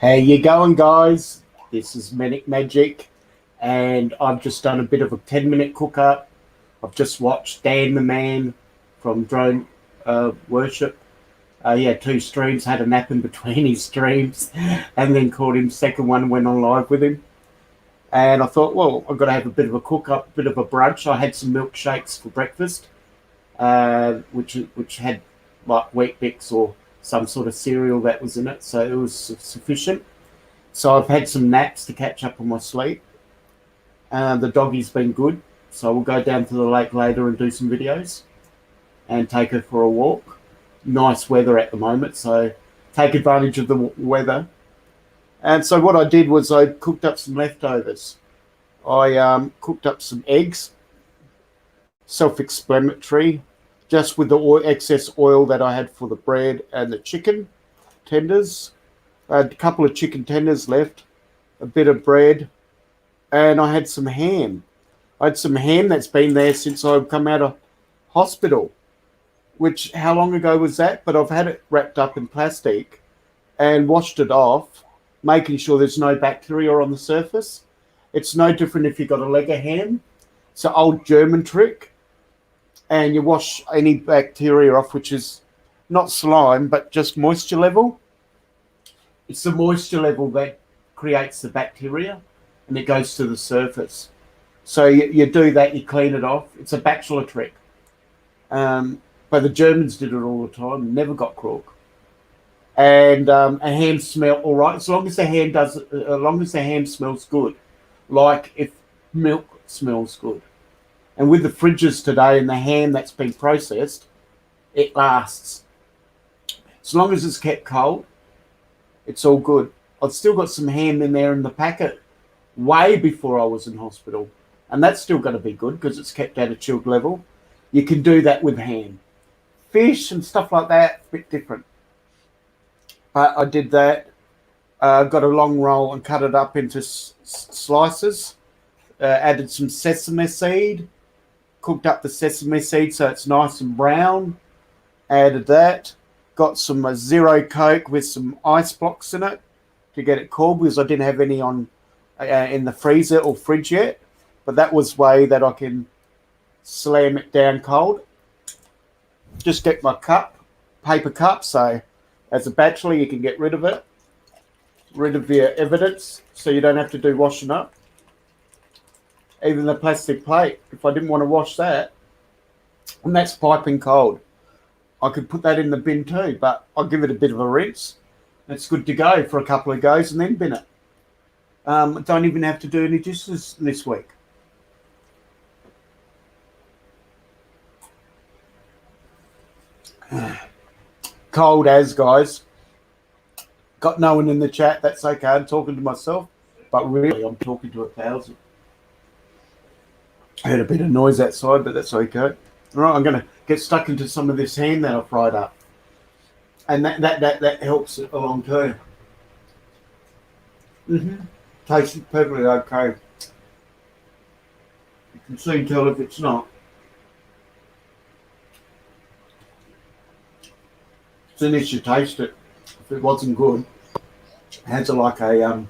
How you going, guys? This is Manic Magic, and I've just done a bit of a 10-minute cook-up. I've just watched Dan the Man from Drone Worship. He had two streams, had a nap in between his streams, and then called him second one, went on live with him. And I thought, well, I've got to have a bit of a cook-up, a bit of a brunch. I had some milkshakes for breakfast, which had like Wheat Bix or some sort of cereal that was in it, so it was sufficient. So I've had some naps to catch up on my sleep. The doggy's been good, so we'll go down to the lake later and do some videos and take her for a walk. Nice weather at the moment, so take advantage of the weather. And so what I did was I cooked up some leftovers. I cooked up some eggs, self-explanatory, just with the excess oil that I had for the bread and the chicken tenders. I had a couple of chicken tenders left, a bit of bread, and I had some ham. I had some ham that's been there since I've come out of hospital, which, how long ago was that? But I've had it wrapped up in plastic and washed it off, making sure there's no bacteria on the surface. It's no different if you've got a leg of ham. It's an old German trick. And you wash any bacteria off, which is not slime, but just moisture level. It's the moisture level that creates the bacteria, and it goes to the surface. So you do that, you clean it off. It's a bachelor trick. But the Germans did it all the time, never got crook. And a ham smell all right, as long as the ham smells good, like if milk smells good. And with the fridges today and the ham that's been processed, it lasts. As long as it's kept cold, it's all good. I've still got some ham in there in the packet way before I was in hospital. And that's still going to be good because it's kept at a chilled level. You can do that with ham. Fish and stuff like that, a bit different. But I did that. Got a long roll and cut it up into slices. Added some sesame seed. Cooked up the sesame seed so it's nice and brown. Added that. Got some Zero Coke with some ice blocks in it to get it cold because I didn't have any on in the freezer or fridge yet. But that was way that I can slam it down cold. Just get my cup, paper cup. So as a bachelor, you can get rid of it. Rid of your evidence so you don't have to do washing up. Even the plastic plate, if I didn't want to wash that, and that's piping cold, I could put that in the bin too, but I'll give it a bit of a rinse. It's good to go for a couple of goes and then bin it. Don't even have to do any dishes this week. Cold as, guys. Got no one in the chat, that's okay. I'm talking to myself, but really I'm talking to 1,000. I heard a bit of noise outside, but that's okay. All right, I'm going to get stuck into some of this ham that I fried up. And that helps it along too. Tastes perfectly okay. You can soon tell if it's not. As soon as you taste it, if it wasn't good, it has like a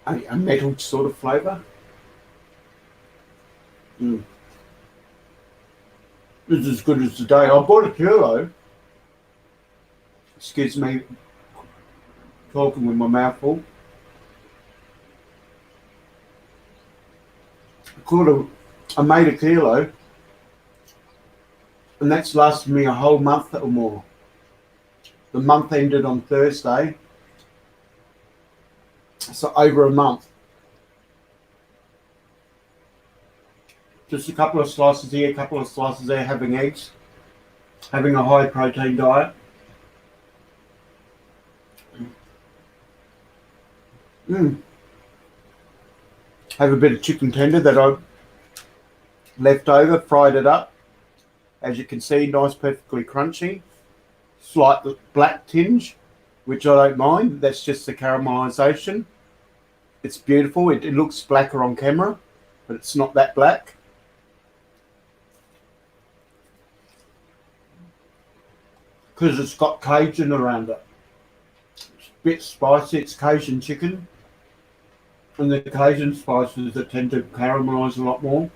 metal sort of flavour. It's as good as today. I bought a kilo. Excuse me, talking with my mouth full. I made a kilo, and that's lasted me a whole month or more. The month ended on Thursday, so over a month. Just a couple of slices here, a couple of slices there, having eggs, having a high protein diet. Have a bit of chicken tender that I left over, fried it up. As you can see, nice, perfectly crunchy. Slight black tinge, which I don't mind. That's just the caramelisation. It's beautiful. It looks blacker on camera, but it's not that black. Because it's got Cajun around it. bit spicy. It's Cajun chicken, and the Cajun spices that tend to caramelize a lot more.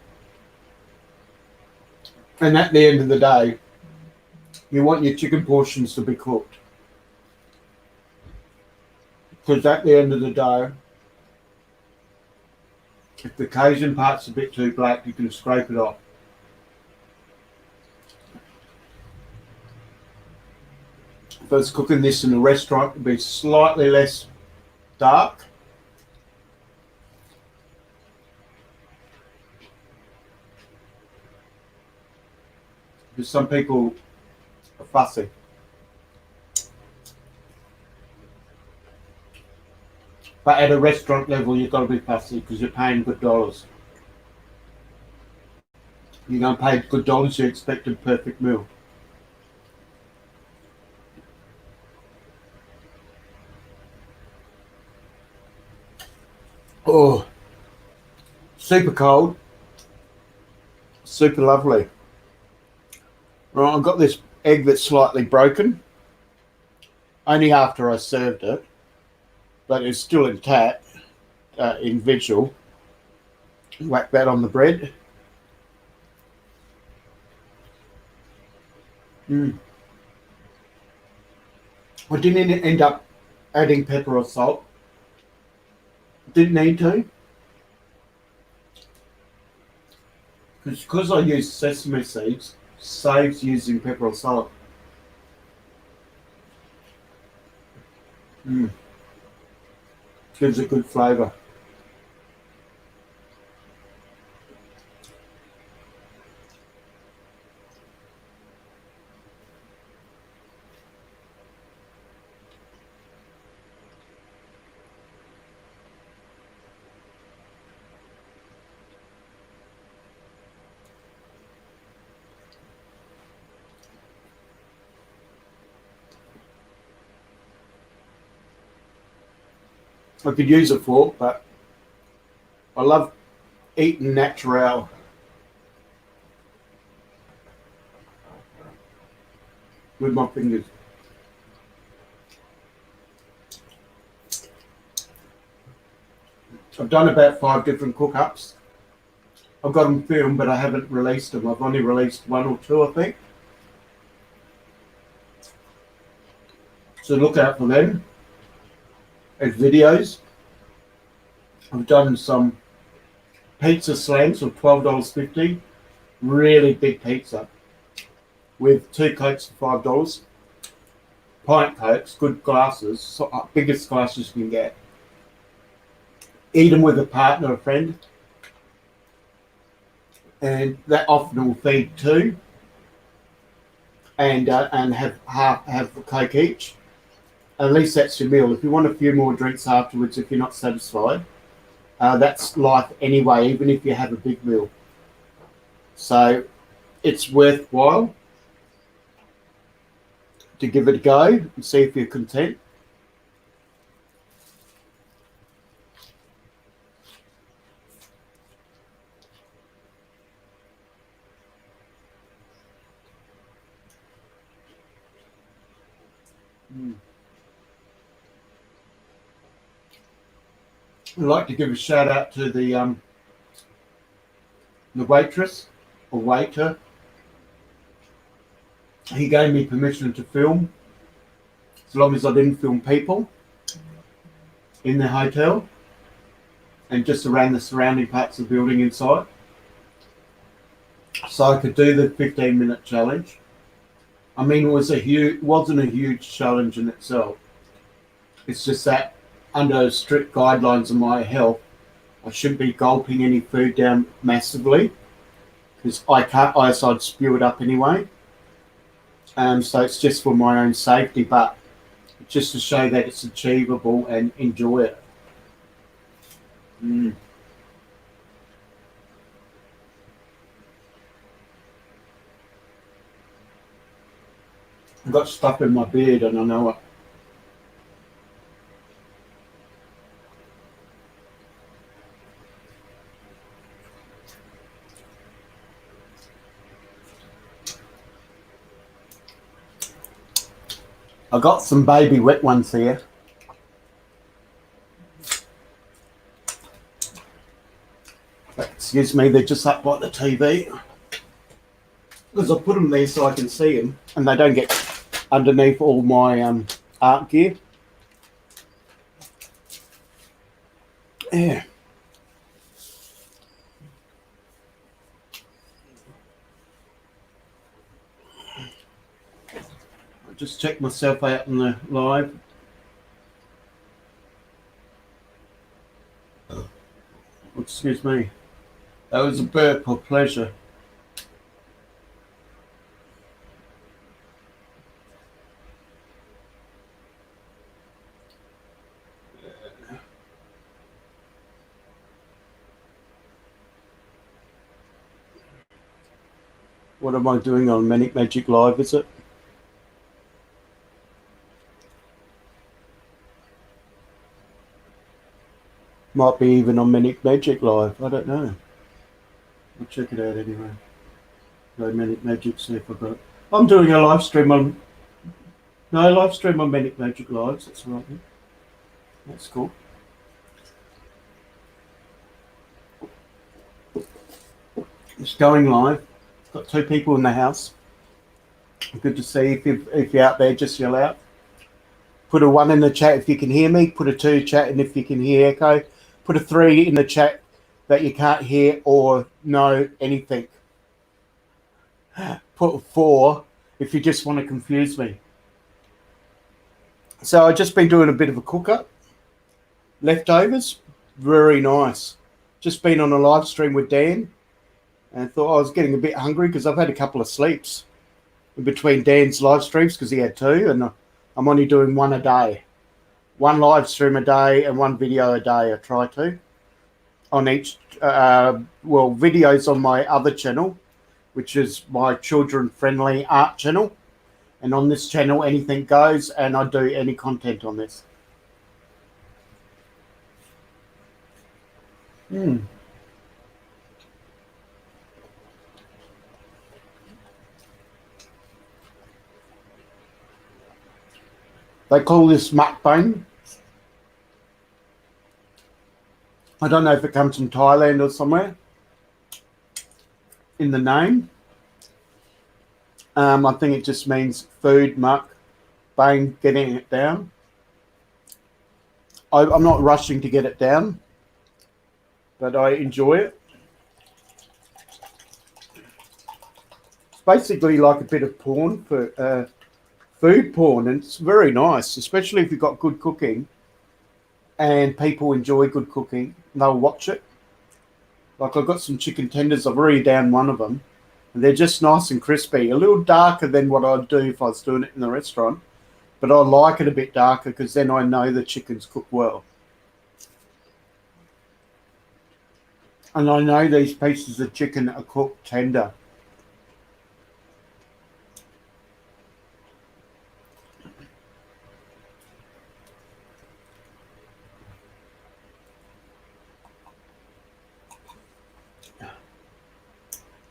And at the end of the day, you want your chicken portions to be cooked, because at the end of the day, if the Cajun part's a bit too black, you can scrape it off. If I was cooking this in a restaurant, it'd be slightly less dark. Because some people are fussy. But at a restaurant level, you've got to be fussy because you're paying good dollars. You're going to pay good dollars, you expect a perfect meal. Oh, super cold, super lovely. Right, I've got this egg that's slightly broken, only after I served it, but it's still intact, in visual. Whack that on the bread. I didn't end up adding pepper or salt. Didn't need to. Because I use sesame seeds, saves using pepper or salt. Gives a good flavour. I could use a fork, but I love eating natural with my fingers. I've done about 5 different cook-ups. I've got them filmed, but I haven't released them. I've only released 1 or 2, I think. So look out for them as videos. I've done some pizza slams for $12.50. Really big pizza with 2 cokes for $5. Pint cokes, good glasses, biggest glasses you can get. Eat them with a partner, a friend, and that often will feed 2, and have a coke each. At least that's your meal. If you want a few more drinks afterwards, if you're not satisfied, that's life anyway, even if you have a big meal. So it's worthwhile to give it a go and see if you're content. I'd like to give a shout out to the waitress or waiter. He gave me permission to film, as long as I didn't film people in the hotel and just around the surrounding parts of the building inside. So I could do the 15-minute challenge. I mean, it wasn't a huge challenge in itself. It's just that under strict guidelines of my health, I shouldn't be gulping any food down massively because I'd spew it up anyway. So it's just for my own safety, but just to show that it's achievable and enjoy it. I've got stuff in my beard and I know it. I got some baby wet ones here. Excuse me, they're just up by the TV. Because I put them there so I can see them and they don't get underneath all my art gear. Yeah. I just checked myself out in the live. Excuse me. That was a burp of pleasure. What am I doing on Manic Magic Live, is it? Might be even on Manic Magic Live, I don't know. I'll check it out anyway. No Manic Magic, see if I got it. I'm doing a live stream on... No, live stream on Manic Magic Lives, that's right. That's cool. It's going live. Got 2 people in the house. Good to see. If you're out there, just yell out. Put a 1 in the chat if you can hear me. Put a 2 chat and if you can hear echo. Put a 3 in the chat that you can't hear or know anything. Put a 4 if you just want to confuse me. So I've just been doing a bit of a cook-up. Leftovers. Very nice. Just been on a live stream with Dan. And thought I was getting a bit hungry because I've had a couple of sleeps in between Dan's live streams because he had 2 and I'm only doing 1 a day. 1 live stream a day and 1 video a day. I try to on each, videos on my other channel, which is my children-friendly art channel. And on this channel, anything goes and I do any content on this. They call this mukbang. I don't know if it comes from Thailand or somewhere in the name. I think it just means food, muk, bang, getting it down. I'm not rushing to get it down, but I enjoy it. It's basically like a bit of porn for food porn, and it's very nice, especially if you've got good cooking and people enjoy good cooking. They'll watch it. Like I've got some chicken tenders. I've already down 1 of them. And they're just nice and crispy. A little darker than what I'd do if I was doing it in the restaurant. But I like it a bit darker because then I know the chicken's cooked well. And I know these pieces of chicken are cooked tender.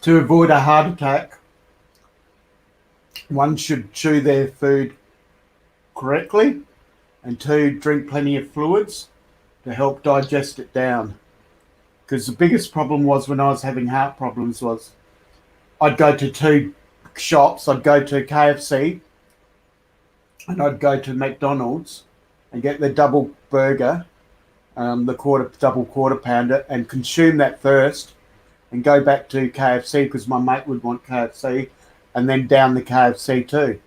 To avoid a heart attack, one should chew their food correctly, and 2, drink plenty of fluids to help digest it down. Because the biggest problem was when I was having heart problems was I'd go to 2 shops. I'd go to KFC and I'd go to McDonald's and get the double burger, the double quarter pounder, and consume that first and go back to KFC because my mate would want KFC and then down the KFC too.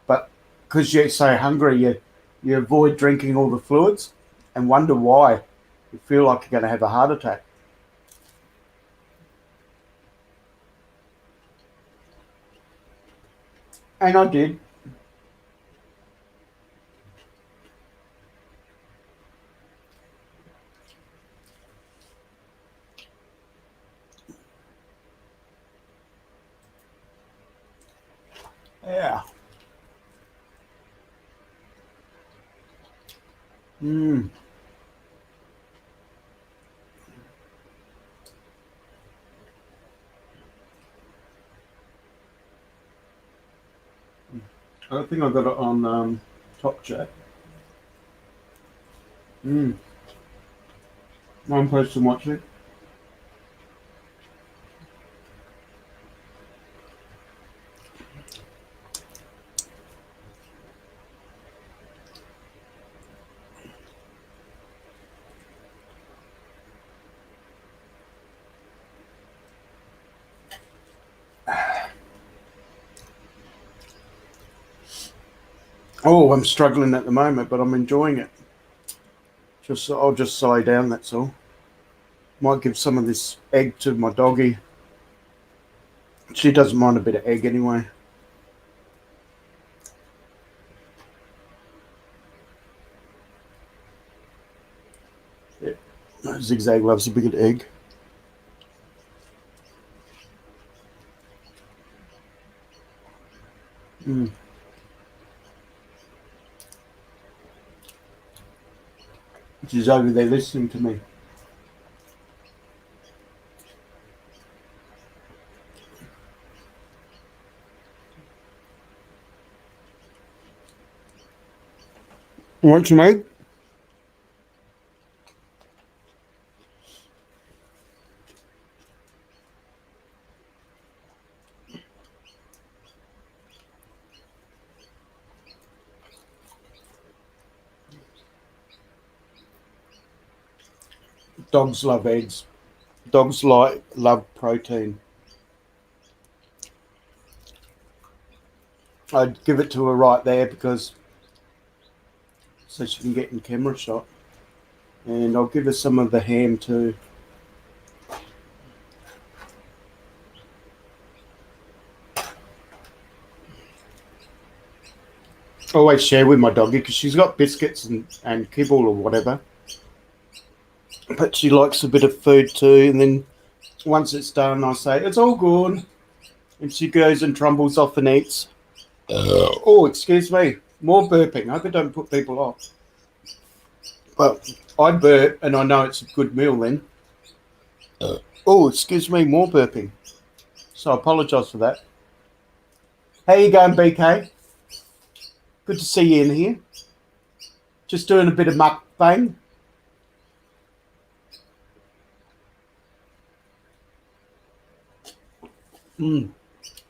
But because you're so hungry, you avoid drinking all the fluids and wonder why you feel like you're going to have a heart attack. And I did. Yeah. I think I got it on Top Chat. One person watching. Oh, I'm struggling at the moment, but I'm enjoying it. I'll just lie down. That's all. Might give some of this egg to my doggy. She doesn't mind a bit of egg anyway. Yeah. Zigzag loves a bit of egg. Mm. She's over there listening to me. Want some egg? Dogs love eggs. Dogs love protein. I'd give it to her right there because so she can get in camera shot, and I'll give her some of the ham too. I always share with my doggy because she's got biscuits and kibble or whatever, but she likes a bit of food too. And then once it's done, I say it's all good, and she goes and trumbles off and eats. Oh, excuse me, more burping. I hope I don't put people off. Well, I burp and I know it's a good meal then. Oh, excuse me, more burping. So I apologise for that. How you going, BK? Good to see you in here. Just doing a bit of mukbang.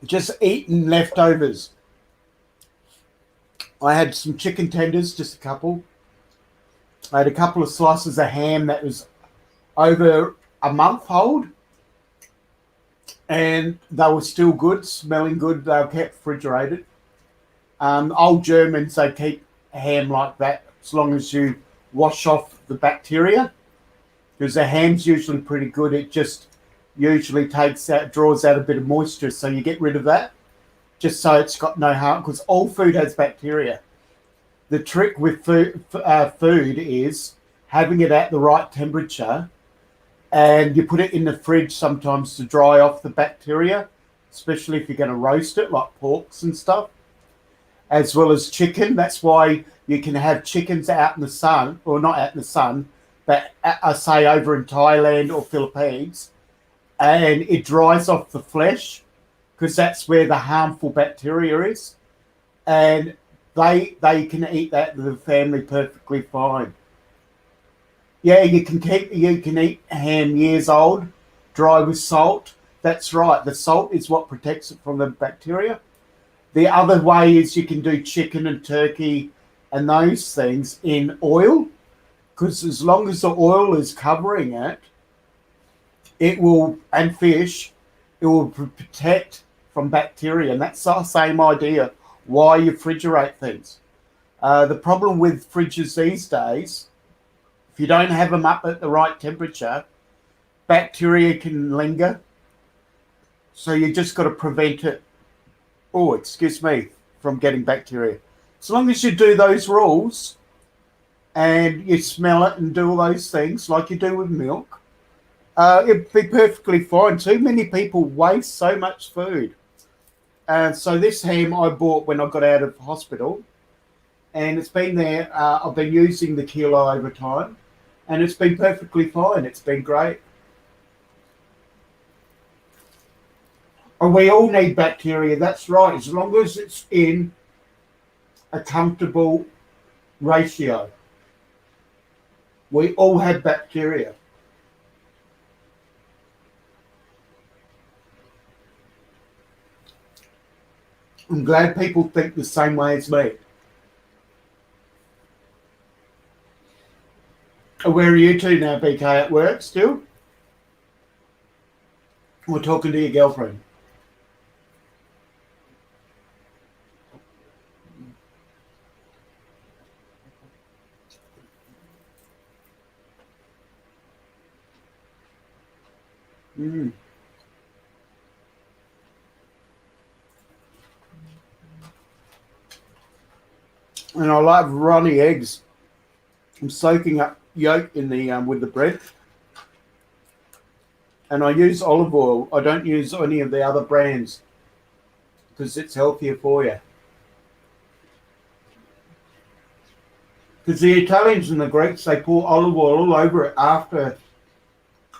Just eating leftovers. I had some chicken tenders, just a couple. I had a couple of slices of ham that was over a month old, and they were still good, smelling good. They were kept refrigerated. Old Germans, they keep ham like that as long as you wash off the bacteria, because the ham's usually pretty good. It just usually draws out a bit of moisture, so you get rid of that, just so it's got no harm, because all food has bacteria. The trick with food is having it at the right temperature, and you put it in the fridge sometimes to dry off the bacteria, especially if you're going to roast it, like porks and stuff, as well as chicken. That's why you can have chickens out in the sun, or not out in the sun, but I say over in Thailand or Philippines, and it dries off the flesh because that's where the harmful bacteria is, and they can eat that with the family perfectly fine. Yeah, you can eat ham years old, dry with salt. That's right. The salt is what protects it from the bacteria. The other way is you can do chicken and turkey and those things in oil, because as long as the oil is covering it, it will, and fish, it will protect from bacteria. And that's the same idea why you refrigerate things. The problem with fridges these days, if you don't have them up at the right temperature, bacteria can linger. So you just got to prevent it. Oh, excuse me, from getting bacteria. As long as you do those rules and you smell it and do all those things like you do with milk, it'd be perfectly fine. Too many people waste so much food. So this ham I bought when I got out of hospital, and it's been there. I've been using the kilo over time, and it's been perfectly fine. It's been great. And we all need bacteria. That's right. As long as it's in a comfortable ratio, we all have bacteria. I'm glad people think the same way as me. Where are you two now, BK? At work still? Or talking to your girlfriend? Mm. And I love runny eggs. I'm soaking up yolk in the with the bread, and I use olive oil. I don't use any of the other brands because it's healthier for you. Because the Italians and the Greeks, they pour olive oil all over it after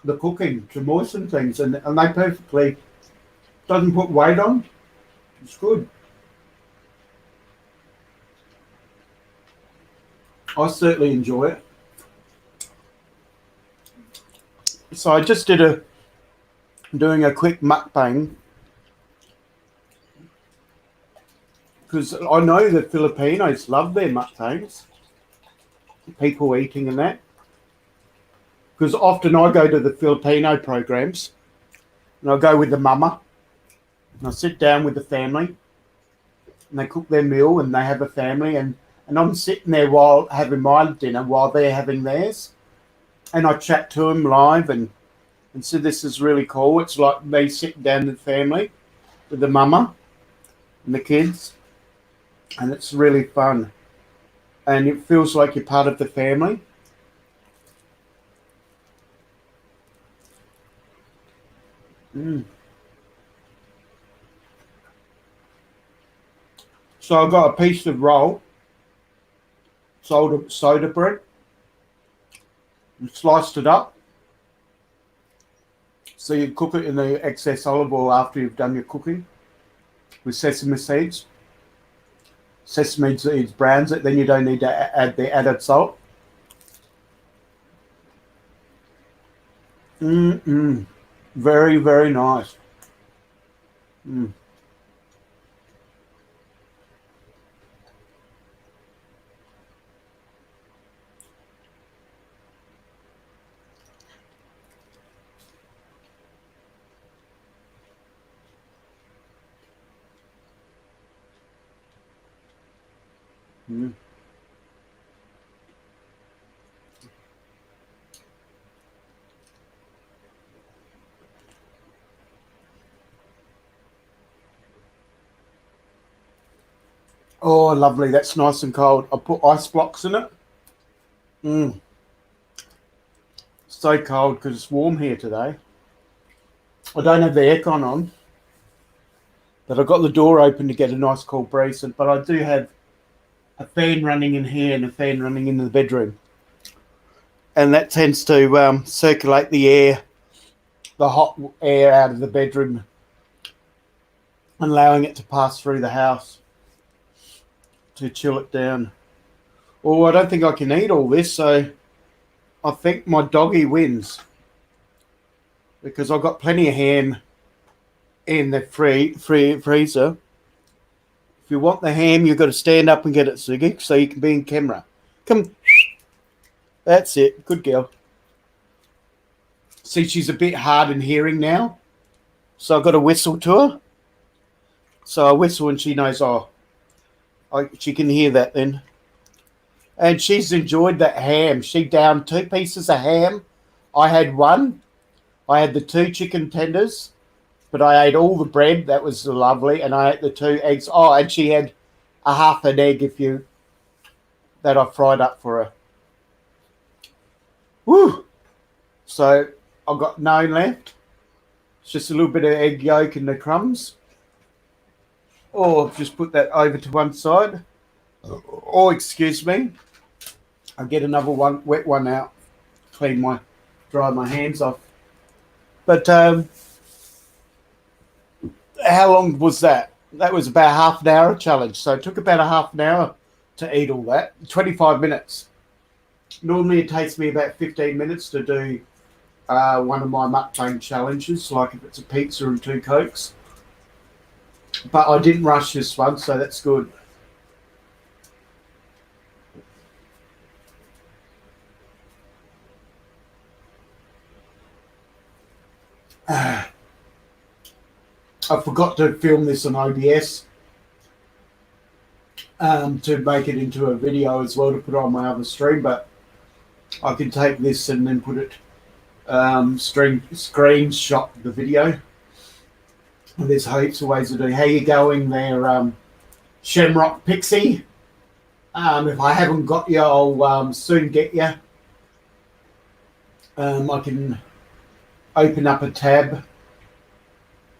the cooking to moisten things, and they perfectly doesn't put weight on. It's good. I certainly enjoy it. So I just doing a quick mukbang because I know the Filipinos love their mukbangs, people eating and that. Because often I go to the Filipino programs and I go with the mama and I sit down with the family and they cook their meal and they have a family and I'm sitting there while having my dinner while they're having theirs and I chat to them live and so this is really cool. It's like me sitting down with the family with the mama and the kids and it's really fun and it feels like you're part of the family. Mm. So I've got a piece of roll, soda bread, and sliced it up. So you cook it in the excess olive oil after you've done your cooking with sesame seeds. Sesame seeds browns it, then you don't need to add the added salt. Mm-mm. Very, very nice. Mm. Mm. Oh, lovely. That's nice and cold. I put ice blocks in it. Mm. So cold because it's warm here today. I don't have the aircon on, but I've got the door open to get a nice cool breeze. But I do have a fan running in here and a fan running in the bedroom. And that tends to circulate the air, the hot air out of the bedroom, allowing it to pass through the house to chill it down. Oh, I don't think I can eat all this, so I think my doggy wins because I've got plenty of ham in the freezer. If you want the ham, you've got to stand up and get it, Siggy, so you can be in camera. Come, that's it. Good girl. See, she's a bit hard in hearing now, so I've got to whistle to her. So I whistle and she knows, she can hear that then. And she's enjoyed that ham. She downed 2 pieces of ham. I had one. I had the 2 chicken tenders, but I ate all the bread. That was lovely. And I ate the 2 eggs. Oh, and she had a half an egg that I fried up for her. Woo! So I've got no left. It's just a little bit of egg yolk and the crumbs. Or just put that over to one side. Oh, excuse me. I'll get another wet one out. Dry my hands off. But how long was that? That was about half an hour challenge. So it took about a half an hour to eat all that. 25 minutes. Normally it takes me about 15 minutes to do one of my mukbang challenges, like if it's a pizza and 2 Cokes. But I didn't rush this one, so that's good. I forgot to film this on OBS to make it into a video as well to put on my other stream, but I can take this and then put it screenshot the video. And there's heaps of ways to do. How you going there, Shamrock Pixie? If I haven't got you, I'll soon get you. I can open up a tab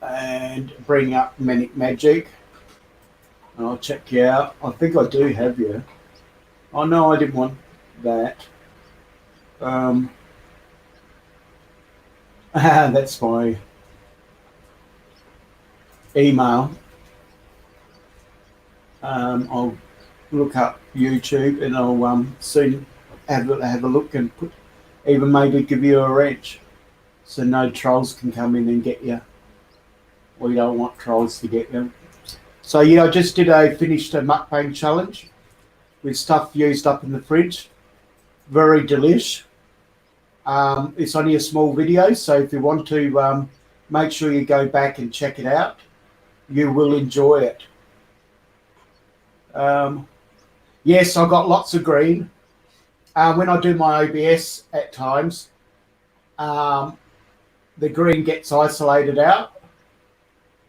and bring up Manic Magic. And I'll check you out. I think I do have you. Oh no, I didn't want that. That's my email. I'll look up YouTube and I'll soon have a look and even maybe give you a wrench so no trolls can come in and get you. We don't want trolls to get you. So yeah, I just finished a mukbang challenge with stuff used up in the fridge. Very delish. It's only a small video, so if you want to make sure you go back and check it out. You will enjoy it. Yes, I got lots of green. When I do my OBS at times, the green gets isolated out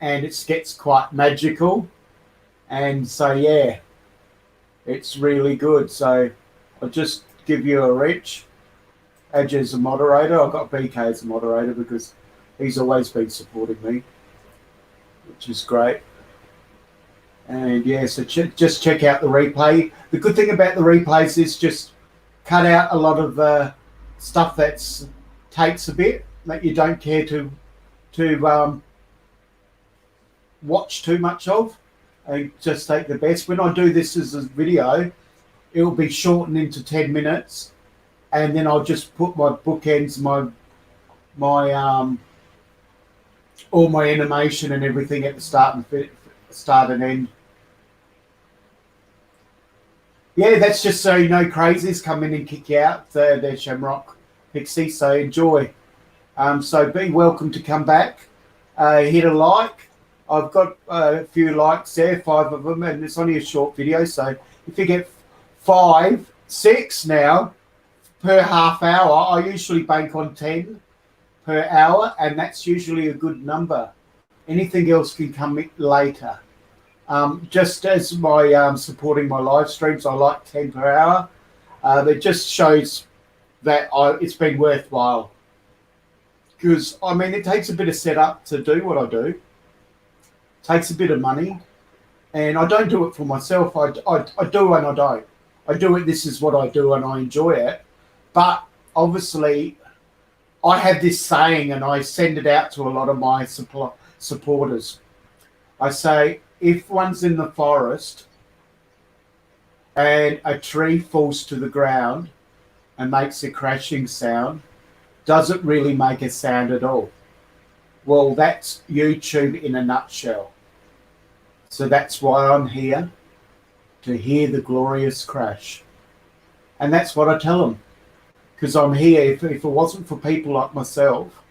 and it gets quite magical. And so, yeah, it's really good. So I'll just give you a wrench. Add you as a moderator. I've got BK as a moderator because he's always been supporting me, which is great. And yeah, so just check out the replay. The good thing about the replays is just cut out a lot of stuff that takes a bit that you don't care to watch too much of, and just take the best. When I do this as a video, it will be shortened into 10 minutes, and then I'll just put my bookends, my all my animation and everything at the start and end. Yeah, that's just so you know crazies come in and kick you out. They're Shamrock Pixie, so enjoy. So be welcome to come back. Hit a like. I've got a few likes there, 5 of them, and it's only a short video. So if you get 5, 6 now per half hour, I usually bank on 10 per hour, and that's usually a good number. Anything else can come later. Just as my supporting my live streams, I like 10 per hour. It just shows that it's been worthwhile. Because, I mean, it takes a bit of setup to do what I do. It takes a bit of money. And I don't do it for myself. I do and I don't. I do it, this is what I do, and I enjoy it. But, obviously, I have this saying, and I send it out to a lot of my supporters. I say, if one's in the forest and a tree falls to the ground and makes a crashing sound, does it really make a sound at all? Well, that's YouTube in a nutshell. So that's why I'm here, to hear the glorious crash. And that's what I tell them. Because I'm here, if it wasn't for people like myself,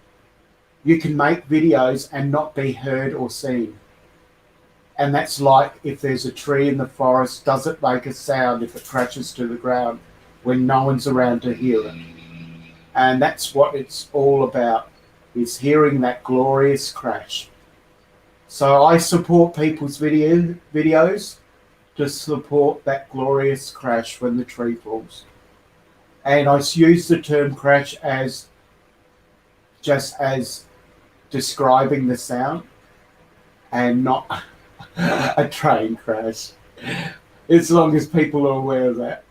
you can make videos and not be heard or seen. And that's like if there's a tree in the forest, does it make a sound if it crashes to the ground when no one's around to hear it? And that's what it's all about, is hearing that glorious crash. So I support people's videos to support that glorious crash when the tree falls. And I use the term crash as just as describing the sound and not a train crash, as long as people are aware of that.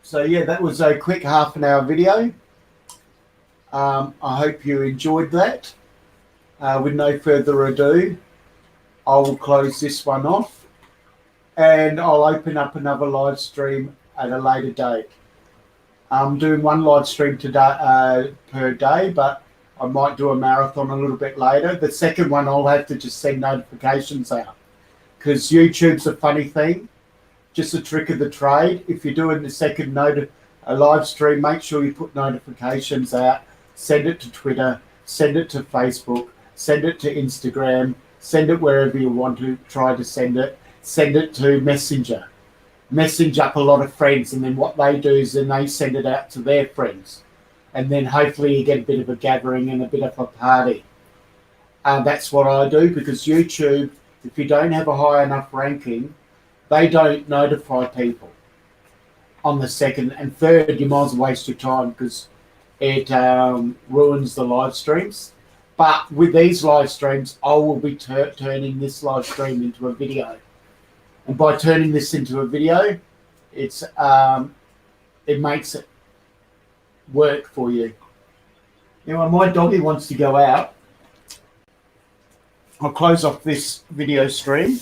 So yeah, that was a quick half an hour video. I hope you enjoyed that. With no further ado, I will close this one off and I'll open up another live stream at a later date. I'm doing one live stream today per day, but I might do a marathon a little bit later. The second one, I'll have to just send notifications out, because YouTube's a funny thing, just a trick of the trade. If you're doing the second a live stream, make sure you put notifications out, send it to Twitter, send it to Facebook, send it to Instagram, send it wherever you want to try to send it. send it to Messenger. Message up a lot of friends, and then what they do is then they send it out to their friends. And then hopefully you get a bit of a gathering and a bit of a party. That's what I do, because YouTube, if you don't have a high enough ranking, they don't notify people on the second and third. You might as well waste your time, because it ruins the live streams. But with these live streams, I will be turning this live stream into a video. And by turning this into a video, it makes it work for you. Now, my doggy wants to go out. I'll close off this video stream.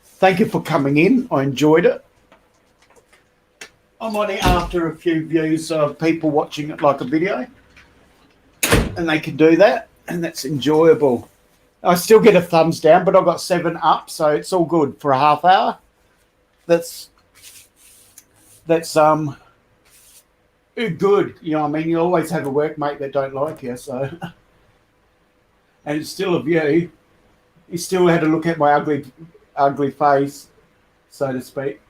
Thank you for coming in. I enjoyed it. I'm only after a few views of people watching it like a video, and they can do that, and that's enjoyable. I still get a thumbs down, but I've got 7 up, so it's all good for a half hour. That's good. You know what I mean? You always have a workmate that don't like you, so and it's still a view. You still had to look at my ugly face, so to speak,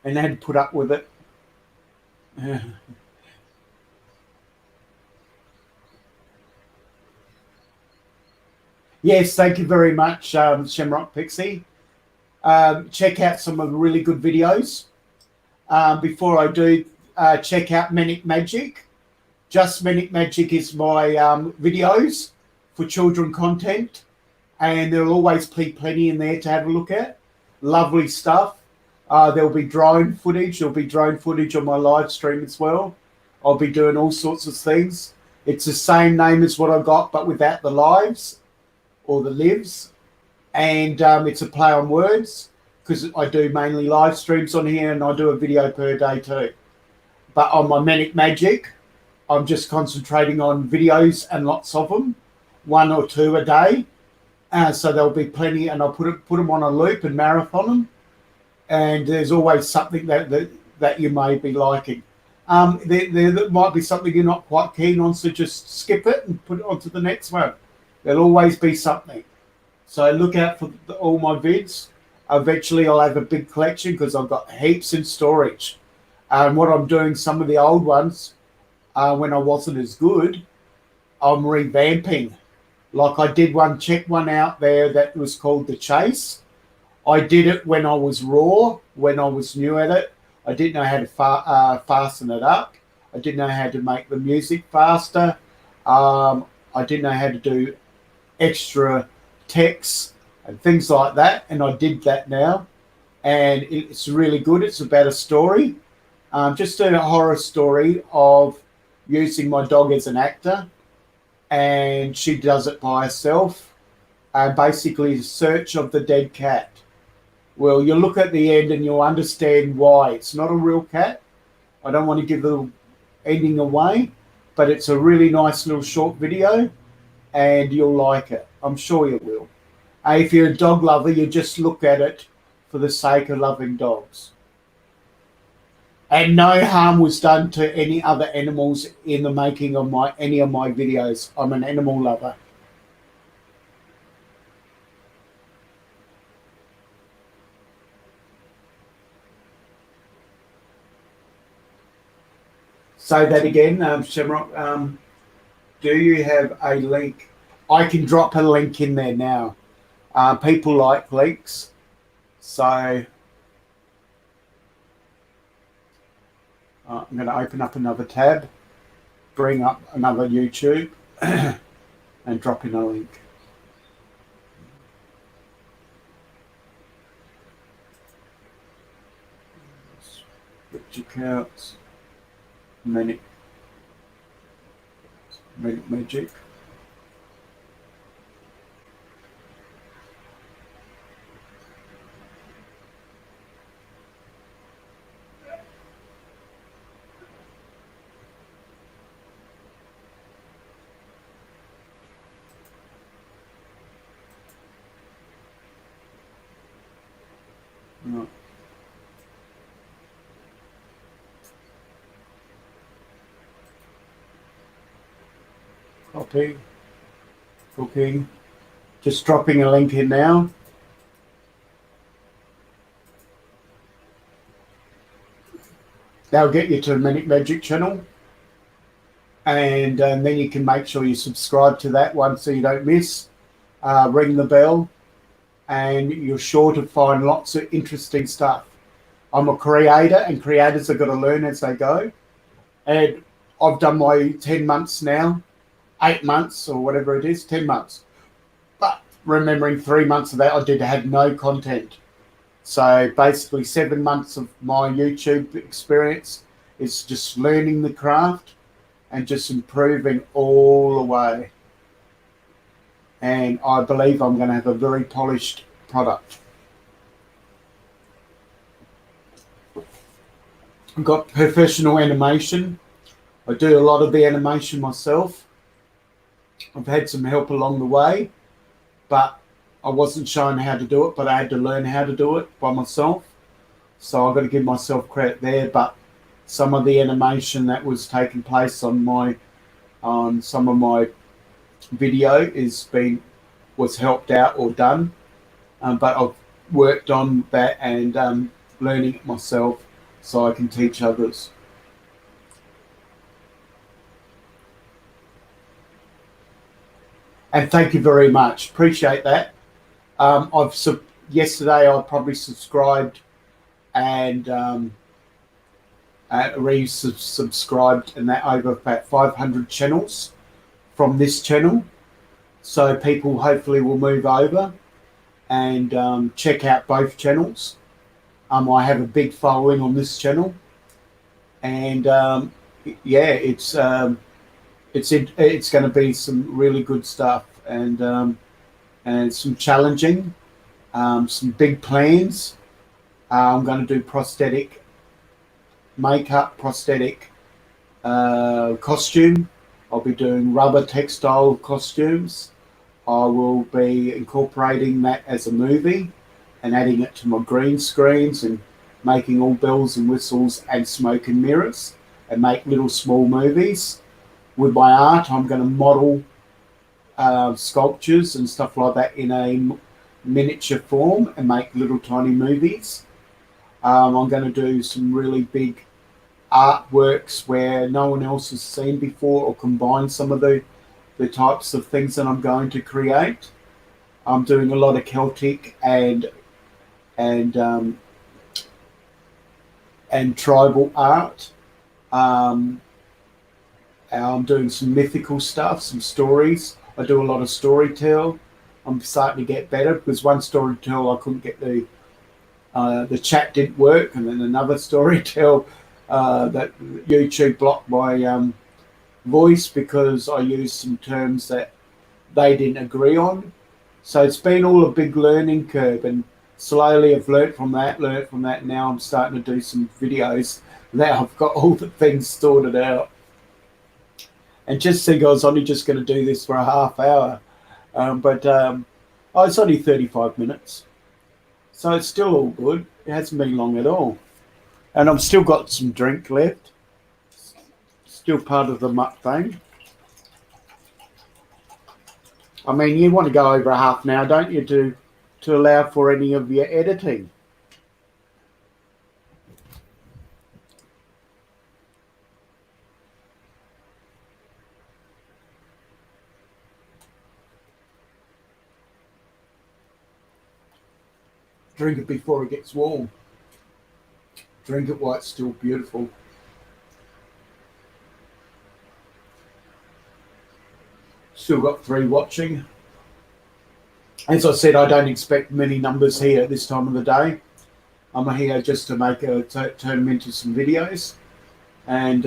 and had to put up with it. Yes, thank you very much, Shamrock Pixie. Check out some of the really good videos. Before I do, check out Manic Magic. Just Manic Magic is my videos for children content, and there'll always be plenty in there to have a look at. Lovely stuff. There'll be drone footage. There'll be drone footage on my live stream as well. I'll be doing all sorts of things. It's the same name as what I got, but without the lives or the lives. And it's a play on words, because I do mainly live streams on here, and I do a video per day too. But on my Manic Magic, I'm just concentrating on videos and lots of them, 1 or 2 a day. So there'll be plenty, and I'll put them on a loop and marathon them. And there's always something that you may be liking. There might be something you're not quite keen on, so just skip it and put it on to the next one. There'll always be something. So look out for all my vids. Eventually I'll have a big collection, because I've got heaps in storage. And what I'm doing, some of the old ones, when I wasn't as good, I'm revamping. Like I did check one out there that was called The Chase. I did it when I was raw, when I was new at it. I didn't know how to fasten it up. I didn't know how to make the music faster. I didn't know how to do extra text and things like that, and I did that now, and it's really good. It's about a story, just a horror story of using my dog as an actor, and she does it by herself. Basically, the search of the dead cat. Well, you'll look at the end and you'll understand why. It's not a real cat. I don't want to give the ending away, but it's a really nice little short video, and you'll like it. I'm sure you will. If you're a dog lover, you just look at it for the sake of loving dogs. And no harm was done to any other animals in the making of any of my videos. I'm an animal lover. Say that again, Shamrock. Do you have a link? I can drop a link in there now. People like links. So I'm going to open up another tab, bring up another YouTube, and drop in a link. Switch accounts. Manic Magic. No. Copy, cooking, just dropping a link in now. they'll get you to a Manic Magic channel, and then you can make sure you subscribe to that one so you don't miss. Ring the bell, and you're sure to find lots of interesting stuff. I'm a creator, and creators have got to learn as they go. And I've done my 10 months now, 8 months or whatever it is, 10 months. But remembering 3 months of that, I had no content. So basically 7 months of my YouTube experience is just learning the craft and just improving all the way. And I believe I'm going to have a very polished product. I've got professional animation. I do a lot of the animation myself. I've had some help along the way, but I wasn't shown how to do it, but I had to learn how to do it by myself. So I've got to give myself credit there. But some of the animation that was taking place on some of my video was helped out or done. But I've worked on that and learning it myself so I can teach others. And thank you very much. Appreciate that. Yesterday I probably subscribed and resubscribed, and that over about 500 channels from this channel. So people hopefully will move over and check out both channels. I have a big following on this channel, and yeah, it's going to be some really good stuff, and some challenging, some big plans. I'm going to do prosthetic makeup, prosthetic costume. I'll be doing rubber textile costumes. I will be incorporating that as a movie and adding it to my green screens and making all bells and whistles and smoke and mirrors and make little small movies. With my art, I'm going to model sculptures and stuff like that in a miniature form and make little tiny movies. I'm going to do some really big artworks where no one else has seen before, or combine some of the types of things that I'm going to create. I'm doing a lot of Celtic and tribal art. I'm doing some mythical stuff, some stories. I do a lot of storytell. I'm starting to get better, because one storytell I couldn't get the chat didn't work, and then another storytell that YouTube blocked my voice because I used some terms that they didn't agree on. So it's been all a big learning curve, and slowly I've learnt from that. Now I'm starting to do some videos. Now I've got all the things sorted out. And just think I was only just going to do this for a half hour. But it's only 35 minutes. So it's still all good. It hasn't been long at all. And I've still got some drink left. Still part of the mukbang. I mean, you want to go over a half an hour, don't you, to allow for any of your editing? Drink it before it gets warm. Drink it while it's still beautiful. Still got 3 watching. As I said, I don't expect many numbers here at this time of the day. I'm here just to make turn them into some videos, and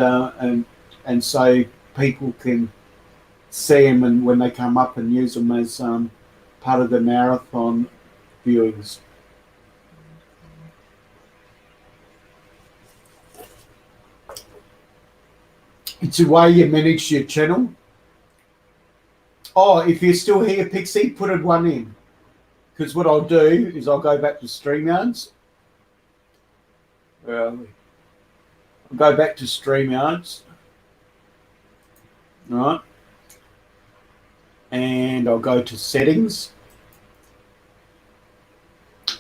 so people can see them, and when they come up, and use them as part of the marathon viewings. It's a way you manage your channel. Oh, if you're still here, Pixie, put it one in. Because what I'll do is I'll go back to StreamYards. I'll go back to StreamYards. Right. And I'll go to settings.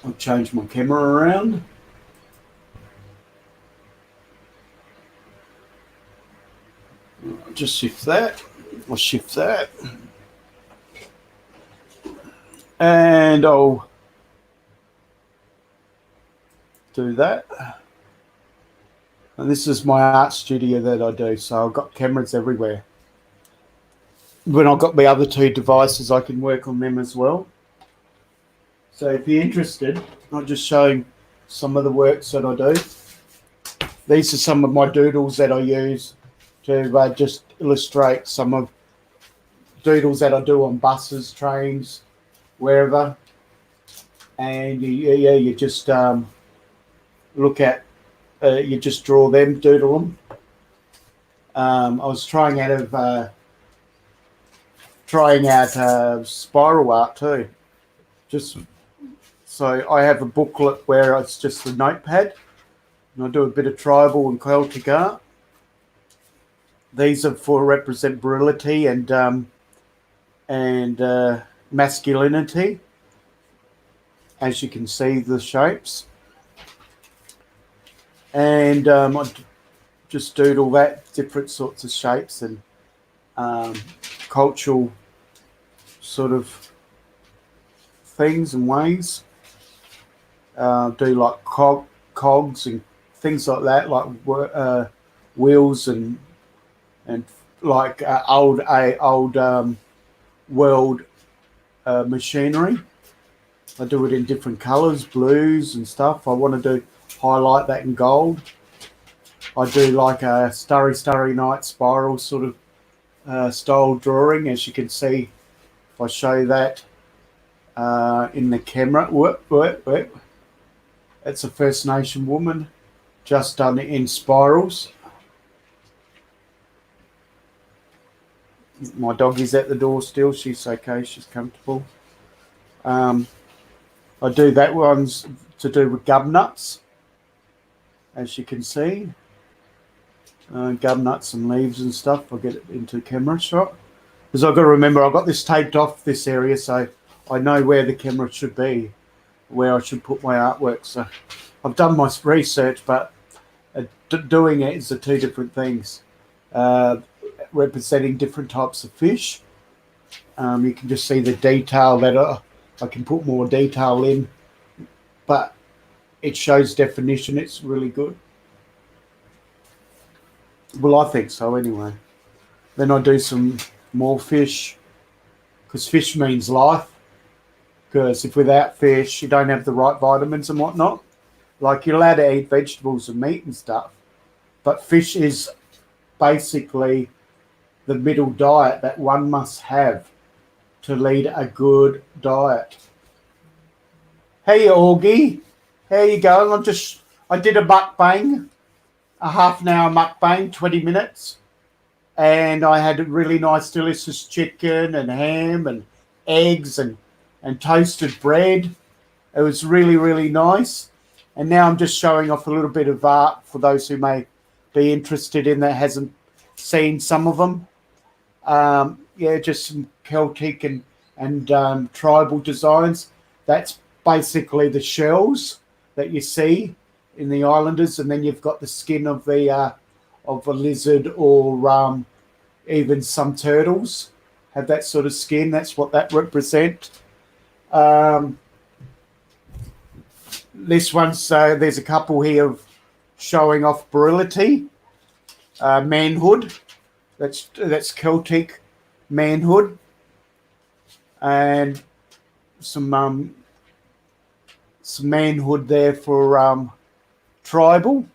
I'll change my camera around. just shift that. I'll shift that. And I'll do that. And this is my art studio that I do. So I've got cameras everywhere. When I've got my other two devices, I can work on them as well. So if you're interested, I'm just showing some of the works that I do. These are some of my doodles that I use to just illustrate some of doodles that I do on buses, trains, wherever. And you just look at, you just draw them, doodle them. I was trying out spiral art too. Just so I have a booklet where it's just a notepad, and I do a bit of tribal and Celtic art. These are for represent virility and masculinity. As you can see, the shapes, and I just doodle that, different sorts of shapes and cultural sort of things and ways. Do like cogs and things like that, like wheels and like old world machinery. I do it in different colours, blues and stuff. I want to highlight that in gold. I do like a Starry Night spiral sort of style drawing, as you can see if I show that in the camera. It's a First Nation woman, just done it in spirals. My doggy's at the door still. She's okay. She's comfortable. I do that one's to do with gum nuts, as you can see. Gum nuts and leaves and stuff. I'll get it into camera shot. Because I've got to remember, I've got this taped off this area, so I know where the camera should be, where I should put my artwork. So I've done my research, but doing it is the two different things. Representing different types of fish. You can just see the detail that I can put more detail in, but it shows definition. It's really good. Well, I think so anyway. Then I do some more fish, because fish means life. Because if without fish, you don't have the right vitamins and whatnot. Like, you're allowed to eat vegetables and meat and stuff, but fish is basically the middle diet that one must have to lead a good diet. Hey, Augie, how you going? I did a mukbang, a half an hour mukbang, 20 minutes, and I had really nice, delicious chicken and ham and eggs and toasted bread. It was really, really nice. And now I'm just showing off a little bit of art for those who may be interested in that hasn't seen some of them. Just some Celtic and tribal designs. That's basically the shells that you see in the islanders, and then you've got the skin of a lizard, or even some turtles have that sort of skin. That's what that represents. This one's there's a couple here showing off virility, manhood. That's Celtic manhood, and some manhood there for tribal.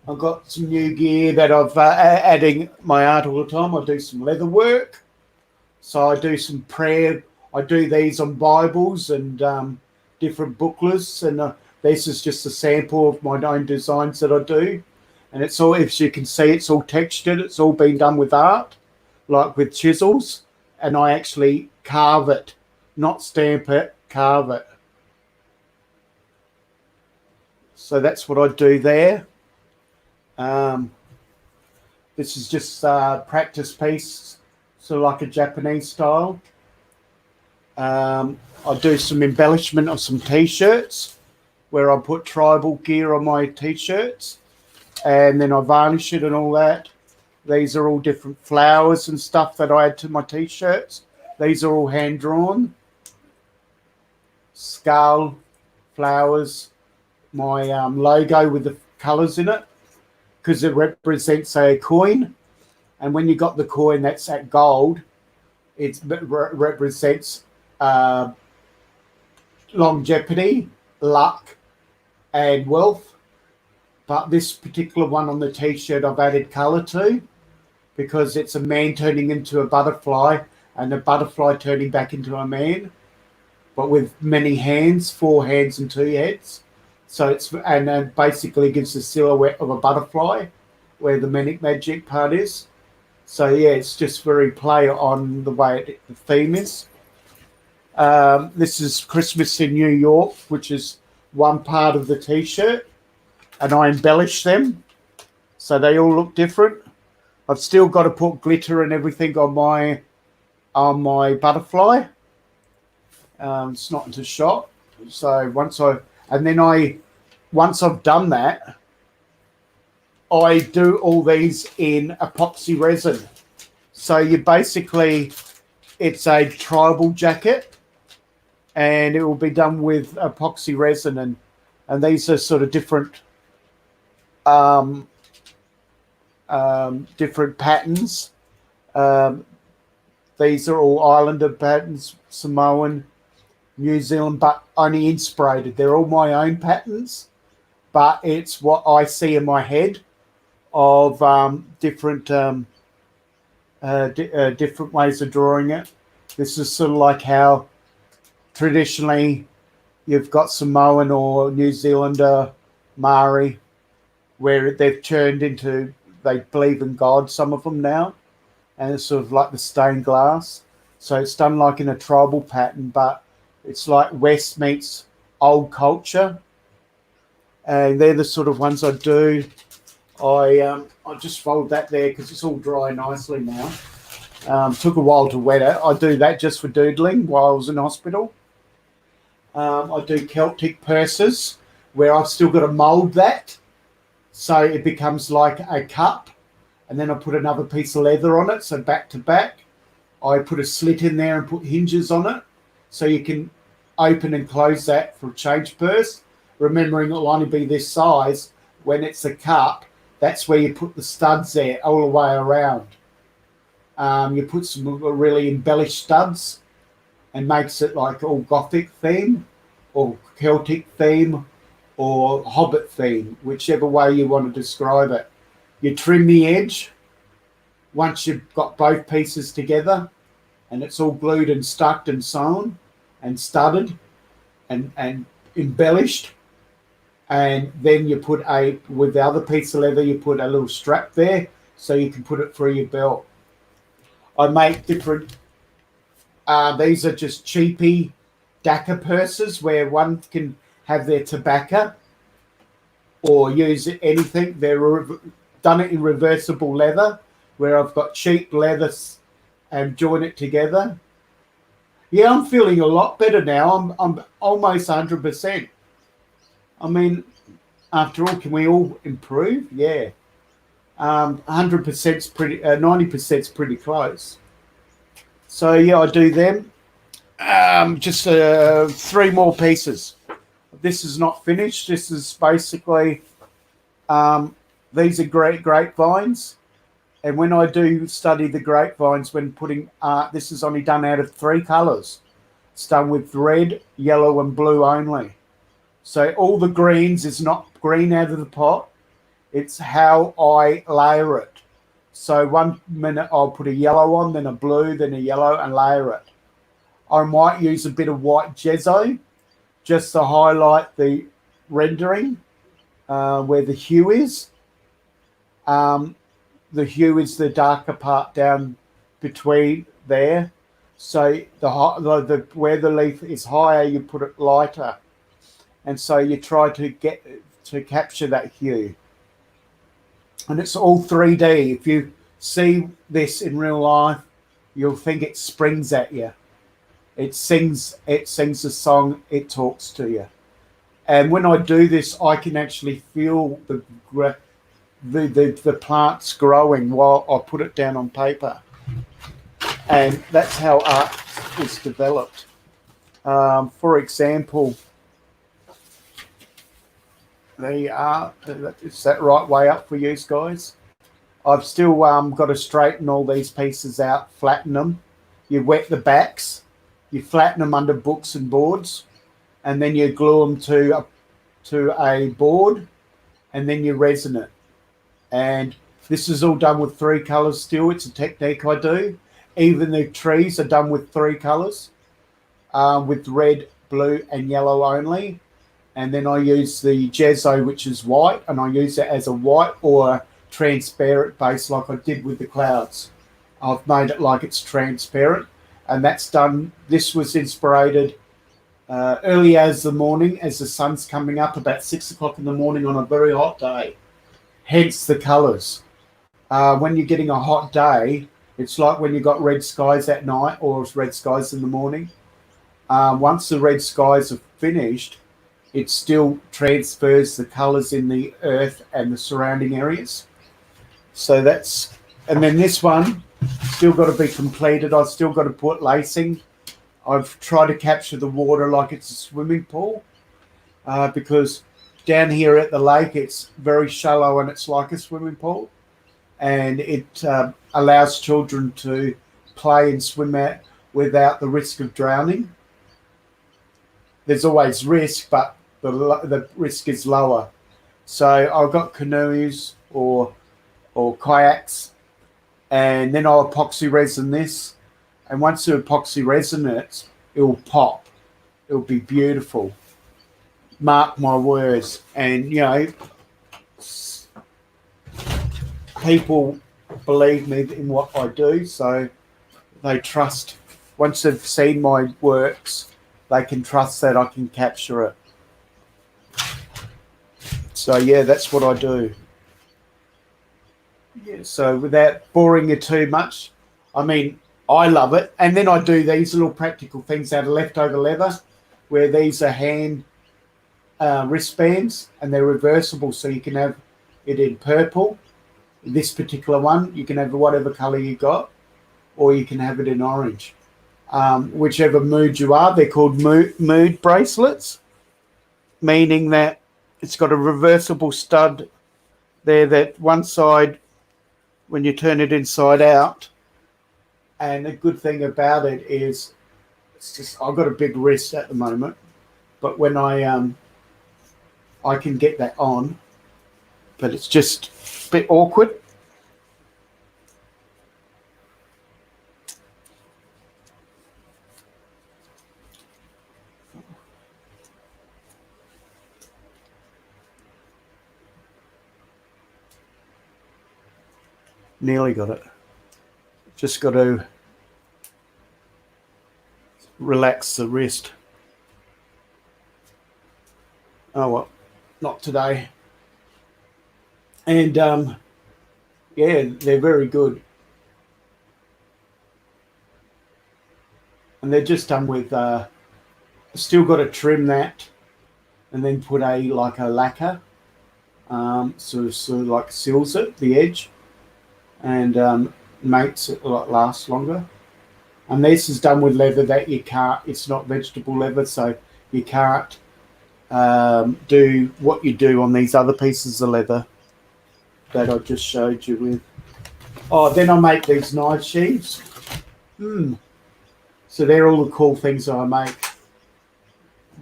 I've got some new gear that I've adding my art all the time. I do some leather work, so I do some prayer. I do these on Bibles and different booklets, and this is just a sample of my own designs that I do. And it's all, if you can see, it's all textured. It's all been done with art, like with chisels. And I actually carve it, not stamp it, carve it. So that's what I do there. This is just a practice piece, sort of like a Japanese style. I do some embellishment of some T-shirts, where I put tribal gear on my T-shirts, and then I varnish it and all that. These are all different flowers and stuff that I add to my t-shirts. These are all hand drawn. Skull, flowers, my logo with the colours in it, because it represents a coin. And when you got the coin that's at gold, it represents longevity, luck, and wealth. But this particular one on the t-shirt I've added colour to, because it's a man turning into a butterfly and a butterfly turning back into a man, but with many hands, 4 hands and 2 heads. So it's, and then basically gives a silhouette of a butterfly where the manic magic part is. So yeah, it's just very play on the way the theme is. This is Christmas in New York, which is one part of the t-shirt, and I embellish them so they all look different. I've still got to put glitter and everything on my butterfly. It's not into shot. So once I've done that, I do all these in epoxy resin. So you basically, it's a tribal jacket, and it will be done with epoxy resin, and these are sort of different different patterns. These are all Islander patterns, Samoan, New Zealand, but only inspirated. They're all my own patterns, but it's what I see in my head of different different ways of drawing it. This is sort of like how traditionally you've got Samoan or New Zealander, Maori, where they've turned into, they believe in God, some of them now, and it's sort of like the stained glass. So it's done like in a tribal pattern, but it's like West meets old culture, and they're the sort of ones I do. I just fold that there because it's all dry nicely now. Took a while to wet it. I do that just for doodling while I was in hospital. I do Celtic purses where I've still got to mould that so it becomes like a cup, and then I put another piece of leather on it, so back to back. I put a slit in there and put hinges on it so you can open and close that for a change purse, remembering it'll only be this size. When it's a cup, that's where you put the studs there all the way around. You put some really embellished studs and makes it like all Gothic theme or Celtic theme or Hobbit theme, whichever way you want to describe it. You trim the edge once you've got both pieces together and it's all glued and stuck and sewn and studded and embellished. And then you put with the other piece of leather, you put a little strap there so you can put it through your belt. I make different, these are just cheapy DACA purses where one can have their tobacco or use anything. They're done it in reversible leather where I've got cheap leather and join it together. Yeah, I'm feeling a lot better now. I'm almost 100%. I mean, after all, can we all improve? Yeah. 100%'s pretty, 90%'s pretty close. So yeah, I do them. Just 3 more pieces. This is not finished. This is basically, these are great grapevines. And when I do study the grapevines, when putting art, this is only done out of 3 colours. It's done with red, yellow, and blue only. So all the greens is not green out of the pot. It's how I layer it. So 1 minute I'll put a yellow on, then a blue, then a yellow, and layer it. I might use a bit of white gesso just to highlight the rendering where the hue is. The hue is the darker part down between there. So where the leaf is higher, you put it lighter. And so you try to get to capture that hue. And it's all 3D. If you see this in real life, you'll think it springs at you. It sings a song, it talks to you. And when I do this, I can actually feel the plant's growing while I put it down on paper. And that's how art is developed. For example, is that right way up for you guys? I've still got to straighten all these pieces out, flatten them. You wet the backs, you flatten them under books and boards, and then you glue them to a board, and then you resin it. And this is all done with 3 colours still. It's a technique I do. Even the trees are done with 3 colours, with red, blue, and yellow only. And then I use the gesso, which is white, and I use it as a white or transparent base like I did with the clouds. I've made it like it's transparent, and that's done. This was inspired early as the morning, as the sun's coming up, about 6 o'clock in the morning on a very hot day. Hence the colours. When you're getting a hot day, it's like when you've got red skies at night or red skies in the morning. Once the red skies are finished, it still transfers the colours in the earth and the surrounding areas. So that's, and then this one still got to be completed. I've still got to put lacing. I've tried to capture the water like it's a swimming pool, because down here at the lake it's very shallow and it's like a swimming pool, and it allows children to play and swim out without the risk of drowning. There's always risk, but the risk is lower. So I've got canoes or kayaks, and then I'll epoxy resin this. And once the epoxy resin it will pop. It'll be beautiful. Mark my words. And, you know, people believe me in what I do, so they trust. Once they've seen my works, they can trust that I can capture it. So, yeah, that's what I do. Yeah, so without boring you too much, I mean, I love it. And then I do these little practical things out of leftover leather, where these are hand wristbands, and they're reversible, so you can have it in purple. This particular one, you can have whatever colour you got, or you can have it in orange. Whichever mood you are. They're called mood bracelets, meaning that it's got a reversible stud there that one side, when you turn it inside out. And the good thing about it is, it's just, I've got a big wrist at the moment, but when I can get that on, but it's just a bit awkward. Nearly got it. Just got to relax the wrist. Oh well, not today. And yeah, they're very good. And they're just done with, still got to trim that and then put a lacquer, so like seals it, the edge, and makes it last longer. And this is done with leather that you can't, it's not vegetable leather, so you can't do what you do on these other pieces of leather that I just showed you with. Oh, then I make these knife sheaths. So they're all the cool things I make.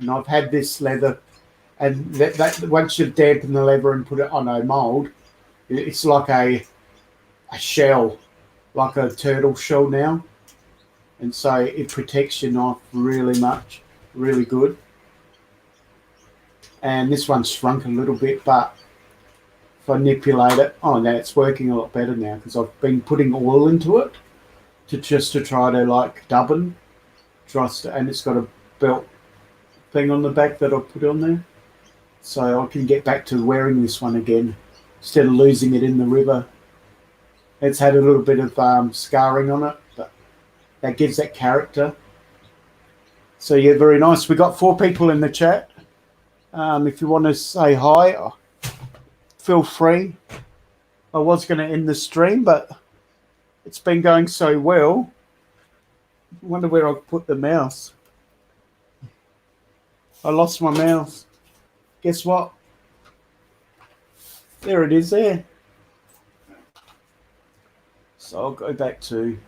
And I've had this leather, and that once you've dampened the leather and put it on a mould, it's like a shell, like a turtle shell now. And so it protects your knife really much, really good. And this one's shrunk a little bit, but if I manipulate it, oh, now it's working a lot better now, because I've been putting oil into it to try to like dubbin, and it's got a belt thing on the back that I put on there, so I can get back to wearing this one again instead of losing it in the river. It's had a little bit of scarring on it, but that gives that character. So yeah, very nice. We got 4 people in the chat. If you want to say hi, feel free. I was going to end the stream, but it's been going so well. I wonder where I put the mouse. I lost my mouse. Guess what? There it is there. So I'll go back to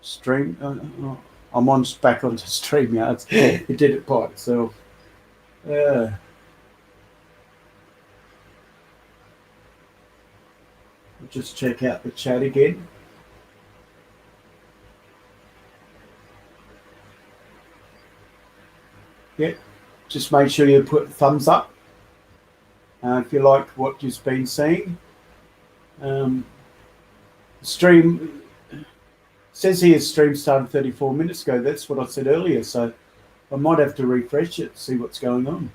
stream. I'm on back onto StreamYards. It did it by itself. I'll just check out the chat again. Yeah, just make sure you put thumbs up if you like what you've been seeing. Stream says here stream started 34 minutes ago. That's what I said earlier, so I might have to refresh it, see what's going on.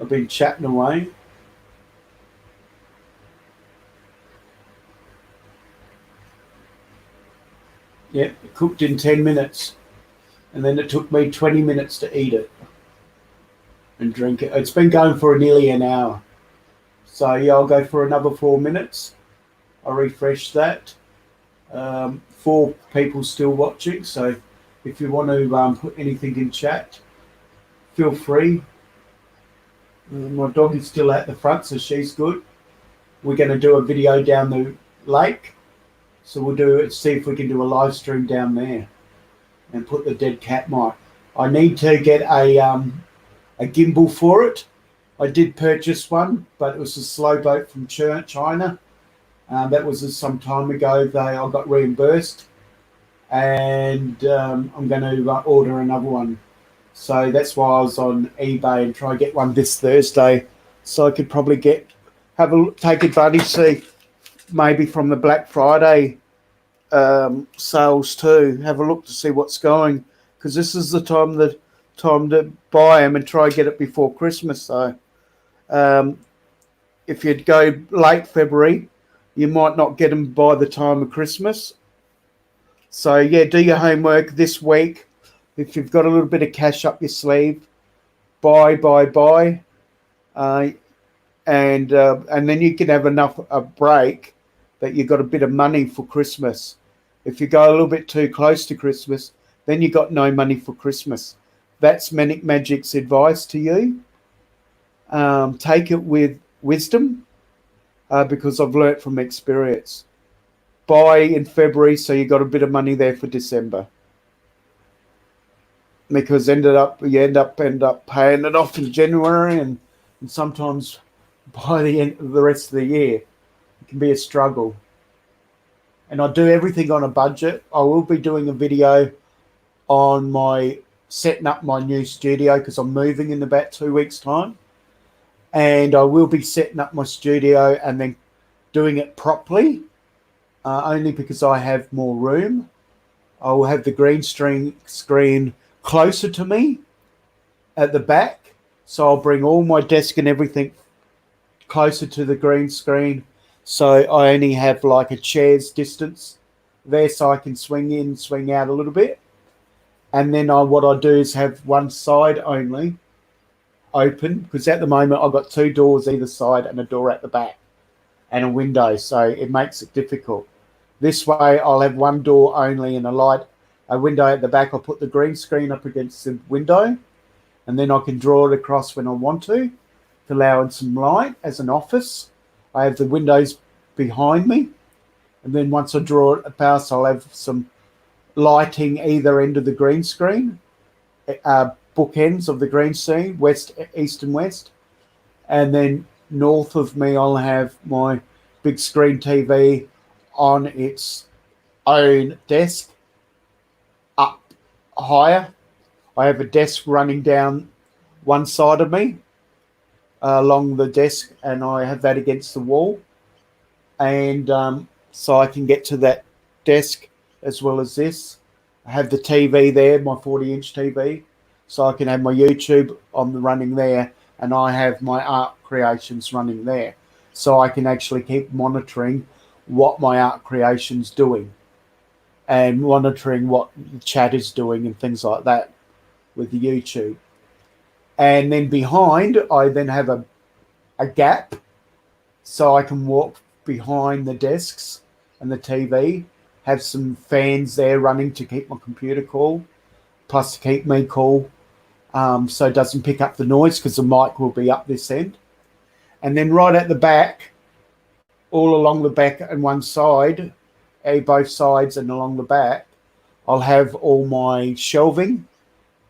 I've been chatting away. Yeah, it cooked in 10 minutes, and then it took me 20 minutes to eat it and drink it. It's been going for nearly an hour. So yeah, I'll go for another 4 minutes. I'll refresh that. 4 people still watching, so if you want to put anything in chat, feel free. My dog is still at the front, so she's good. We're going to do a video down the lake, so we'll see if we can do a live stream down there and put the dead cat mic. I need to get a gimbal for it. I did purchase one, but it was a slow boat from China. That was some time ago. I got reimbursed, and I'm going to order another one. So that's why I was on eBay and try to get one this Thursday, so I could probably take advantage, see maybe from the Black Friday sales too. Have a look to see what's going, because this is the time to buy them and try to get it before Christmas. So if you'd go late February, you might not get them by the time of Christmas. So yeah, do your homework this week. If you've got a little bit of cash up your sleeve, buy, and then you can have a break that you've got a bit of money for Christmas. If you go a little bit too close to Christmas, then you got no money for Christmas. That's Manic Magic's advice to you. Take it with wisdom, because I've learnt from experience. Buy in February, so you got a bit of money there for December. Because you end up paying it off in January, and sometimes by the end of the rest of the year, it can be a struggle. And I do everything on a budget. I will be doing a video on setting up my new studio, because I'm moving in about 2 weeks' time. And I will be setting up my studio and then doing it properly, only because I have more room. I will have the green screen closer to me at the back, so I'll bring all my desk and everything closer to the green screen, so I only have like a chair's distance there, so I can swing in, swing out a little bit. And then what I do is have one side only open, because at the moment I've got 2 doors either side and a door at the back and a window, so it makes it difficult. This way I'll have one door only and a window at the back. I'll put the green screen up against the window, and then I can draw it across when I want to allow in some light as an office. I have the windows behind me, and then once I draw it past, I'll have some lighting either end of the green screen, bookends of the green screen, west, east and west. And then north of me, I'll have my big screen TV on its own desk. Up higher, I have a desk running down one side of me along the desk, and I have that against the wall, and so I can get to that desk as well as this. I have the TV there, my 40-inch TV, so I can have my YouTube running there, and I have my art creations running there, so I can actually keep monitoring what my art creation's doing, and monitoring what the chat is doing and things like that with the YouTube. And then behind, I then have a gap, so I can walk behind the desks and the TV, have some fans there running to keep my computer cool, plus to keep me cool, so it doesn't pick up the noise because the mic will be up this end. And then right at the back, all along the back and one side, both sides and along the back, I'll have all my shelving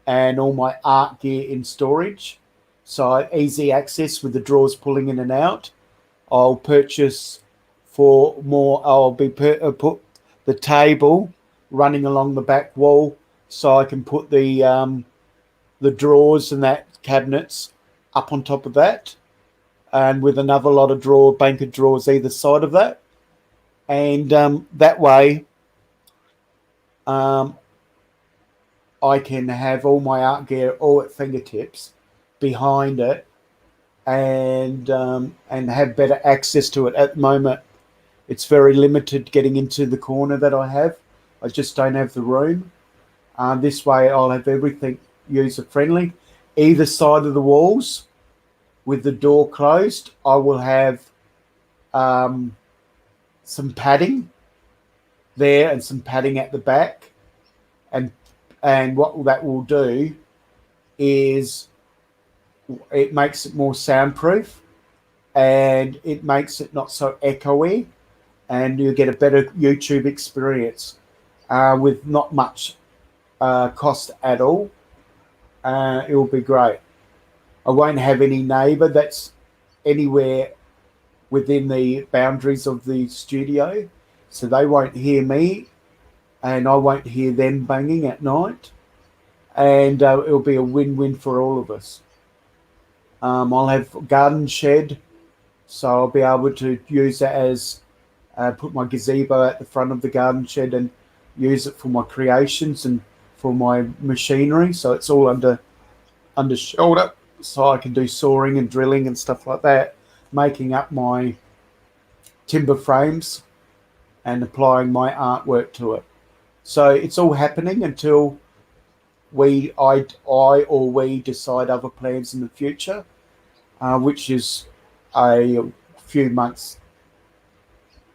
and all my art gear in storage. So easy access with the drawers pulling in and out. I'll purchase for more. I'll be put the table running along the back wall, so I can put the drawers and that cabinets up on top of that, and with another lot of bank of drawers either side of that, and that way I can have all my art gear all at fingertips behind it, and have better access to it. At the moment, it's very limited getting into the corner that I have. I just don't have the room. This way, I'll have everything user friendly. Either side of the walls, with the door closed, I will have some padding there and some padding at the back, and what that will do is it makes it more soundproof, and it makes it not so echoey, and you get a better YouTube experience with not much cost at all. It will be great. I won't have any neighbour that's anywhere within the boundaries of the studio, so they won't hear me, and I won't hear them banging at night, and it'll be a win-win for all of us. I'll have a garden shed, so I'll be able to use it as put my gazebo at the front of the garden shed and use it for my creations and for my machinery. So it's all under shoulder, so I can do sawing and drilling and stuff like that, making up my timber frames and applying my artwork to it. So it's all happening until I or we decide other plans in the future, which is a few months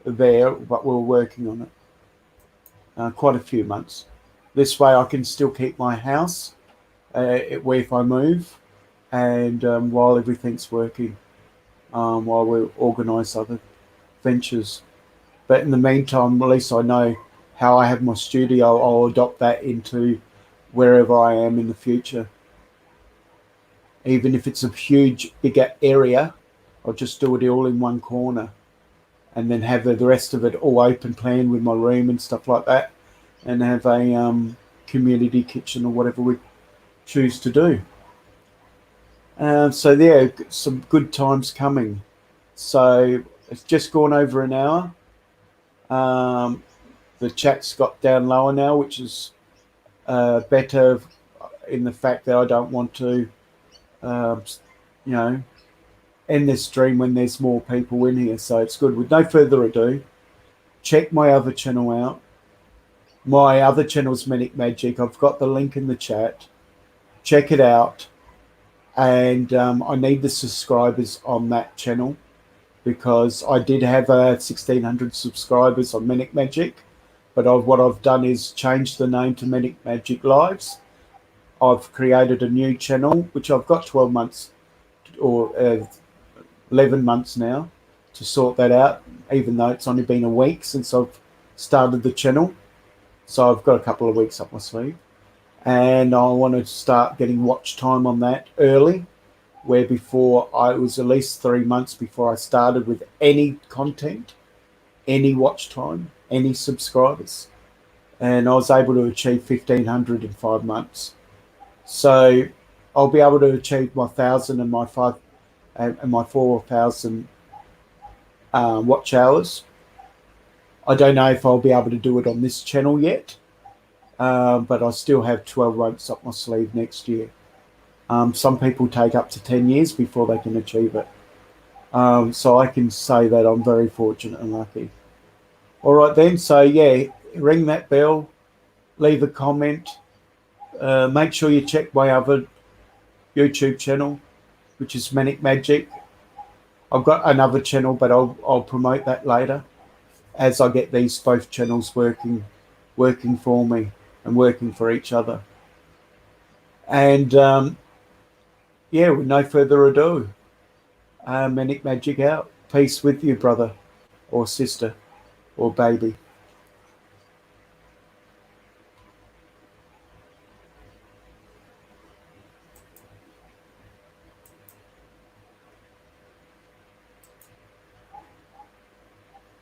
there, but we're working on it. Quite a few months. This way I can still keep my house where if I move, and while everything's working, while we organise other ventures. But in the meantime, at least I know how I have my studio. I'll adopt that into wherever I am in the future. Even if it's a huge, bigger area, I'll just do it all in one corner, and then have the rest of it all open plan with my room and stuff like that, and have a community kitchen or whatever we choose to do. So yeah, some good times coming. So it's just gone over an hour. The chat's got down lower now, which is better in the fact that I don't want to, end this stream when there's more people in here. So it's good. With no further ado, check my other channel out. My other channel is Manic Magic. I've got the link in the chat. Check it out. And I need the subscribers on that channel, because I did have 1,600 subscribers on Manic Magic, but what I've done is changed the name to Manic Magic Lives. I've created a new channel, which I've got 12 months or 11 months now to sort that out, even though it's only been a week since I've started the channel. So I've got a couple of weeks up my sleeve, and I want to start getting watch time on that early, where before it was at least 3 months before I started with any content, any watch time, any subscribers, and I was able to achieve 1,500 in 5 months. So I'll be able to achieve my 1,000 and my 4,000 watch hours. I don't know if I'll be able to do it on this channel yet, but I still have 12 months up my sleeve next year. Some people take up to 10 years before they can achieve it. So I can say that I'm very fortunate and lucky. All right then, so yeah, ring that bell, leave a comment. Make sure you check my other YouTube channel, which is Manic Magic. I've got another channel, but I'll promote that later as I get these both channels working for me and working for each other. And yeah, with no further ado, Manic Magic out. Peace with you, brother or sister or baby.